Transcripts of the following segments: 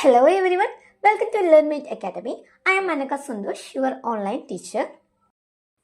Hello everyone, welcome to LearnMate Academy. I am Manaka Sundosh, your online teacher.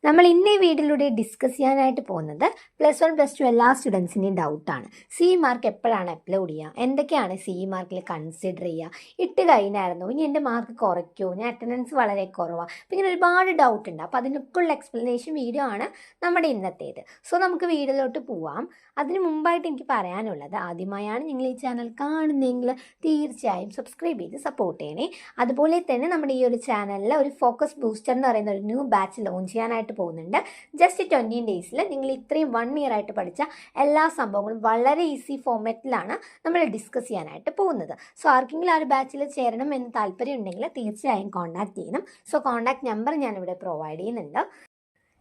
നമ്മൾ ഇന്ന് ഈ വീഡിയോയിലൂടെ discuss ചെയ്യാനായിട്ട് പോകുന്നത് +1 +2 എല്ലാ സ്റ്റുഡൻസിൻ്റെയും ഡൗട്ടാണ്. CE മാർക്ക് എപ്പോഴാണ് അപ്ലോഡ് ചെയ്യുക, എന്തൊക്കെയാണ് CE മാർക്കിൽ കൺസിഡർ ചെയ്യുക, ഇട്ട് കഴിഞ്ഞായിരുന്നു ഇനി എൻ്റെ മാർക്ക് കുറയ്ക്കുമോ, ഞാൻ അറ്റൻഡൻസ് വളരെ കുറവാണ്, അപ്പം ഇങ്ങനെ ഒരുപാട് ഡൗട്ട് ഉണ്ട്. അപ്പോൾ അതിനൊക്കെയുള്ള എക്സ്പ്ലനേഷൻ വീഡിയോ ആണ് നമ്മുടെ ഇന്നത്തേത്. സോ നമുക്ക് വീഡിയോയിലോട്ട് പോവാം. അതിന് മുമ്പായിട്ട് എനിക്ക് പറയാനുള്ളത്, ആദ്യമായാണ് നിങ്ങൾ ഈ ചാനൽ കാണുന്നതെങ്കിൽ തീർച്ചയായും സബ്സ്ക്രൈബ് ചെയ്ത് സപ്പോർട്ട് ചെയ്യണേ. അതുപോലെ തന്നെ നമ്മുടെ ഈ ഒരു ചാനലിൽ ഒരു ഫോക്കസ് ബൂസ്റ്റർ എന്ന് പറയുന്ന ഒരു ന്യൂ ബാച്ച് ലോഞ്ച് ചെയ്യാനായിട്ട് പോകുന്നുണ്ട്. ജസ്റ്റ് 20 ഡേയ്സിൽ നിങ്ങൾ ഇത്രയും 1 ഇയർ ആയിട്ട് പഠിച്ച എല്ലാ സംഭവങ്ങളും വളരെ ഈസി ഫോർമാറ്റിലാണ് നമ്മൾ ഡിസ്കസ് ചെയ്യാനായിട്ട് പോകുന്നത്. സോ ആർക്കെങ്കിലും ആ ഒരു ബാച്ചിൽ ചേരണം എന്ന് താല്പര്യം ഉണ്ടെങ്കിൽ തീർച്ചയായും കോൺടാക്ട് ചെയ്യണം. സോ കോൺടാക്ട് നമ്പർ ഞാനിവിടെ പ്രൊവൈഡ് ചെയ്യുന്നുണ്ട്,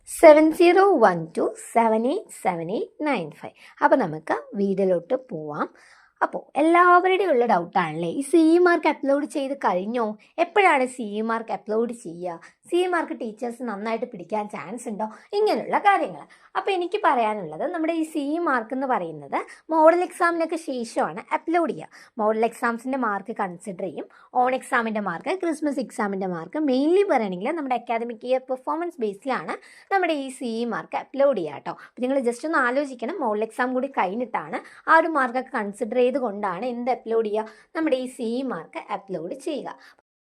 7012787895. അപ്പോൾ നമുക്ക് വീഡിയോയിലോട്ട് പോവാം. അപ്പോൾ എല്ലാവരുടെയും ഉള്ള ഡൗട്ടാണല്ലേ, ഈ CE മാർക്ക് അപ്ലോഡ് ചെയ്ത് കഴിഞ്ഞോ, എപ്പോഴാണ് CE മാർക്ക് അപ്ലോഡ് ചെയ്യുക, CE മാർക്ക് ടീച്ചേഴ്സ് നന്നായിട്ട് പിടിക്കാൻ ചാൻസ് ഉണ്ടോ, ഇങ്ങനെയുള്ള കാര്യങ്ങൾ. അപ്പോൾ എനിക്ക് പറയാനുള്ളത്, നമ്മുടെ ഈ CE മാർക്ക് എന്ന് പറയുന്നത് മോഡൽ എക്സാമിനൊക്കെ ശേഷമാണ് അപ്ലോഡ് ചെയ്യുക. മോഡൽ എക്സാംസിൻ്റെ മാർക്ക് കൺസിഡർ ചെയ്യും, ഓൺ എക്സാമിൻ്റെ മാർക്ക്, ക്രിസ്മസ് എക്സാമിൻ്റെ മാർക്ക്. മെയിൻലി പറയുകയാണെങ്കിൽ നമ്മുടെ അക്കാദമിക് ഇയർ പെർഫോമൻസ് ബേസിലാണ് നമ്മുടെ ഈ CE മാർക്ക് അപ്ലോഡ് ചെയ്യുക കേട്ടോ. അപ്പോൾ നിങ്ങൾ ജസ്റ്റ് ഒന്ന് ആലോചിക്കണം, മോഡൽ എക്സാം കൂടി കഴിഞ്ഞിട്ടാണ് ആ ഒരു മാർക്കൊക്കെ കൺസിഡർ ചെയ്തുകൊണ്ടാണ് എന്ത് അപ്ലോഡ് ചെയ്യുക, നമ്മുടെ ഈ CE മാർക്ക് അപ്ലോഡ് ചെയ്യുക.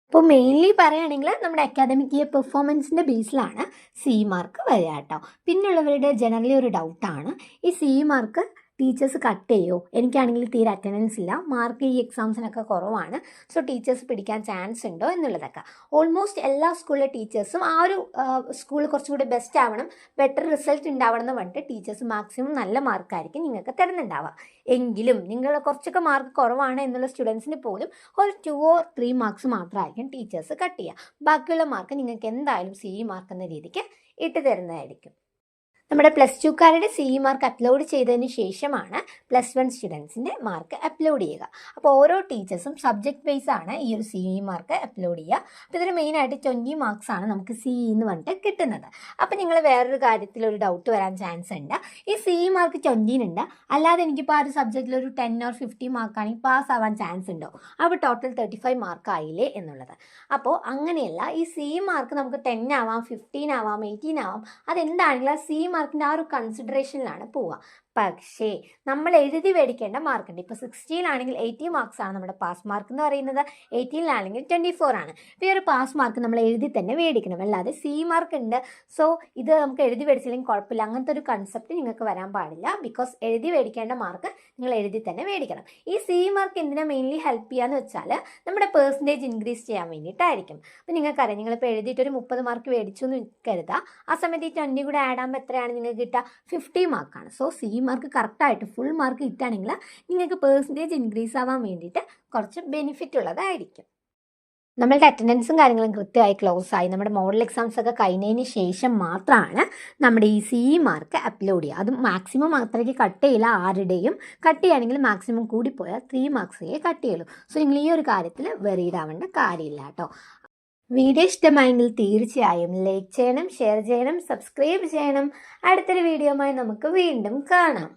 അപ്പോൾ മെയിൻലി പറയുകയാണെങ്കിൽ നമ്മുടെ അക്കാദമിക് ഇയർ പെർഫോമൻസിൻ്റെ ബേസിലാണ് CE മാർക്ക് വരിക കേട്ടോ. പിന്നുള്ളവരുടെ ജനറലി ഒരു ഡൗട്ടാണ്, ഈ CE മാർക്ക് ടീച്ചേഴ്സ് കട്ട് ചെയ്യുമോ, എനിക്കാണെങ്കിൽ തീരെ അറ്റൻഡൻസ് ഇല്ല, മാർക്ക് ഈ എക്സാംസിനൊക്കെ കുറവാണ്, സോ ടീച്ചേഴ്സ് പിടിക്കാൻ ചാൻസ് ഉണ്ടോ എന്നുള്ളതൊക്കെ. ഓൾമോസ്റ്റ് എല്ലാ സ്കൂളിലെ ടീച്ചേഴ്സും ആ ഒരു സ്കൂൾ കുറച്ചുകൂടി ബെസ്റ്റ് ആവണം, ബെറ്റർ റിസൾട്ട് ഉണ്ടാവണം എന്ന് പറഞ്ഞിട്ട് ടീച്ചേഴ്സ് മാക്സിമം നല്ല മാർക്കായിരിക്കും നിങ്ങൾക്ക് തരുന്നുണ്ടാവുക. എങ്കിലും നിങ്ങൾ കുറച്ചൊക്കെ മാർക്ക് കുറവാണ് എന്നുള്ള സ്റ്റുഡൻസിന് പോലും ഒരു 2 or 3 മാർക്സ് മാത്രമായിരിക്കും ടീച്ചേഴ്സ് കട്ട് ചെയ്യുക. ബാക്കിയുള്ള മാർക്ക് നിങ്ങൾക്ക് എന്തായാലും CE മാർക്ക് എന്ന രീതിക്ക് ഇട്ട് തരുന്നതായിരിക്കും. നമ്മുടെ +2കാരുടെ CE മാർക്ക് അപ്ലോഡ് ചെയ്തതിന് ശേഷമാണ് +1 സ്റ്റുഡൻസിൻ്റെ മാർക്ക് അപ്ലോഡ് ചെയ്യുക. അപ്പോൾ ഓരോ ടീച്ചേഴ്സും സബ്ജക്റ്റ് വൈസ് ആണ് ഈ ഒരു CE മാർക്ക് അപ്ലോഡ് ചെയ്യുക. അപ്പോൾ ഇതിന് മെയിനായിട്ട് 20 മാർക്സ് ആണ് നമുക്ക് CE എന്ന് പറഞ്ഞിട്ട് കിട്ടുന്നത്. അപ്പോൾ നിങ്ങൾ വേറൊരു കാര്യത്തിൽ ഒരു ഡൗട്ട് വരാൻ ചാൻസ് ഉണ്ട്, ഈ CE മാർക്ക് 20 ഉണ്ട്, അല്ലാതെ എനിക്കിപ്പോൾ ആ ഒരു സബ്ജക്റ്റിൽ ഒരു 10 or 50 മാർക്കാണെങ്കിൽ പാസ് ആവാൻ ചാൻസ് ഉണ്ടോ, അപ്പോൾ ടോട്ടൽ 35 മാർക്ക് ആയില്ലേ എന്നുള്ളത്. അപ്പോൾ അങ്ങനെയല്ല, ഈ CE മാർക്ക് നമുക്ക് 10 ആവാം, 15 ആവാം, 18 ആവാം, അതെന്താണെങ്കിലും ആ CE മാർക്കിൻ്റെ ആ ഒരു കൺസിഡറേഷനിലാണ് പോവുക. പക്ഷേ നമ്മൾ എഴുതി മേടിക്കേണ്ട മാർക്കുണ്ട്. ഇപ്പോൾ 60-ലാണെങ്കിൽ 80 മാർക്സ് ആണ് നമ്മുടെ പാസ് മാർക്ക് എന്ന് പറയുന്നത്, 80-ലാണെങ്കിൽ 24 ആണ്. ഇപ്പോൾ ഈ ഒരു പാസ് മാർക്ക് നമ്മൾ എഴുതി തന്നെ മേടിക്കണം, അല്ലാതെ CE മാർക്ക് ഉണ്ട് സോ ഇത് നമുക്ക് എഴുതി മേടിച്ചില്ലെങ്കിൽ കുഴപ്പമില്ല, അങ്ങനത്തെ ഒരു കൺസെപ്റ്റ് നിങ്ങൾക്ക് വരാൻ പാടില്ല. ബിക്കോസ് എഴുതി മേടിക്കേണ്ട മാർക്ക് നിങ്ങൾ എഴുതി തന്നെ മേടിക്കണം. ഈ CE മാർക്ക് എന്തിനാ മെയിൻലി ഹെൽപ്പ് ചെയ്യാന്ന് വെച്ചാൽ നമ്മുടെ പെർസെൻറ്റേജ് ഇൻക്രീസ് ചെയ്യാൻ വേണ്ടിയിട്ടായിരിക്കും. അപ്പോൾ നിങ്ങൾക്കറിയാം, നിങ്ങളിപ്പോൾ എഴുതിയിട്ട് ഒരു 30 മാർക്ക് മേടിച്ചു എന്ന് കരുതുക, ആ സമയത്ത് ഈ 20 കൂടെ ആഡ് ആകുമ്പോൾ എത്രയാണ് നിങ്ങൾക്ക് കിട്ടുക, 50 മാർക്കാണ്. സോ CE മാർക്ക് കറക്റ്റായിട്ട് ഫുൾ മാർക്ക് കിട്ടുകയാണെങ്കിൽ നിങ്ങൾക്ക് പെർസെൻറ്റേജ് ഇൻക്രീസ് ആവാൻ വേണ്ടിയിട്ട് കുറച്ച് ബെനിഫിറ്റ് ഉള്ളതായിരിക്കും. നമ്മളുടെ അറ്റൻഡൻസും കാര്യങ്ങളും കൃത്യമായി ക്ലോസ് ആയി നമ്മുടെ മോഡൽ എക്സാംസ് ഒക്കെ കഴിഞ്ഞതിന് ശേഷം മാത്രമാണ് നമ്മുടെ ഈ CE മാർക്ക് അപ്ലോഡ് ചെയ്യുക. അത് മാക്സിമം അത്രയ്ക്ക് കട്ട് ചെയ്യില്ല, ആരുടെയും കട്ട് ചെയ്യുകയാണെങ്കിൽ മാക്സിമം കൂടിപ്പോയാൽ 3 മാർക്സേ കട്ട് ചെയ്യുള്ളൂ. സോ നിങ്ങൾ ഈ ഒരു കാര്യത്തിൽ വെറീഡ് ആവേണ്ട കാര്യമില്ല കേട്ടോ. വീഡിയോ ഇഷ്ടമായെങ്കിൽ തീർച്ചയായും ലൈക്ക് ചെയ്യണം, ഷെയർ ചെയ്യണം, സബ്സ്ക്രൈബ് ചെയ്യണം. അടുത്തൊരു വീഡിയോയുമായി നമുക്ക് വീണ്ടും കാണാം.